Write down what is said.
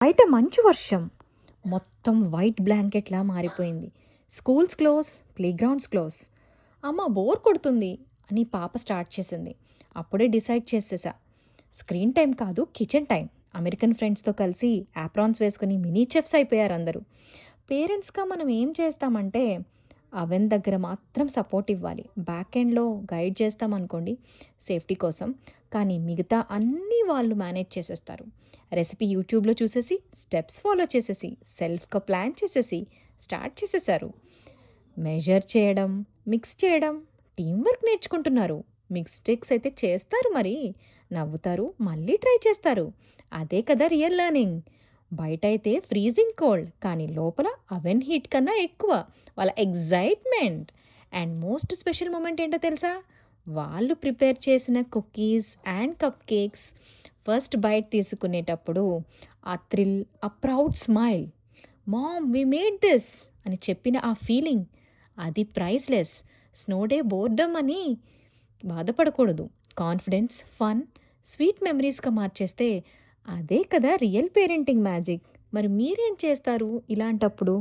బయట మంచు వర్షం. మొత్తం వైట్ బ్లాంకెట్లా మారిపోయింది. Schools close, playgrounds close. అమ్మ బోర్ కొడుతుంది అని పాప స్టార్ట్ చేసింది. అప్పుడే డిసైడ్ చేసేసా, స్క్రీన్ టైం కాదు కిచెన్ టైం. అమెరికన్ ఫ్రెండ్స్తో కలిసి యాప్రాన్స్ వేసుకుని మినీ చెఫ్స్ అయిపోయారు అందరూ. పేరెంట్స్గా మనం ఏం చేస్తామంటే అవెన్ దగ్గర మాత్రం సపోర్ట్ ఇవ్వాలి, బ్యాక్ ఎండ్లో గైడ్ చేస్తామనుకోండి సేఫ్టీ కోసం. కానీ మిగతా అన్నీ వాళ్ళు మేనేజ్ చేసేస్తారు. రెసిపీ యూట్యూబ్లో చూసేసి స్టెప్స్ ఫాలో చేసేసి సెల్ఫ్గా ప్లాన్ చేసేసి స్టార్ట్ చేసేసారు. మెజర్ చేయడం, మిక్స్ చేయడం, టీం వర్క్ నేర్చుకుంటున్నారు. మిస్టేక్స్ అయితే చేస్తారు, మరి నవ్వుతారు, మళ్ళీ ట్రై చేస్తారు. అదే కదా రియల్ లెర్నింగ్. బయట అయితే ఫ్రీజింగ్ కోల్డ్, కానీ లోపల అవెన్ హీట్ కన్నా ఎక్కువ వాళ్ళ excitement. And most special moment ఏంటో తెలుసా? వాళ్ళు ప్రిపేర్ చేసిన cookies and cupcakes first bite తీసుకునేటప్పుడు ఆ థ్రిల్, ఆ proud smile, mom we made this అని చెప్పిన ఆ ఫీలింగ్, అది ప్రైస్లెస్. స్నో డే బోర్డమ్ అని బాధపడకూడదు. కాన్ఫిడెన్స్, ఫన్, స్వీట్ మెమరీస్గా మార్చేస్తే అదే కదా రియల్ పేరెంటింగ్ మ్యాజిక్. మరి మీరేం చేస్తారు ఇలాంటప్పుడు?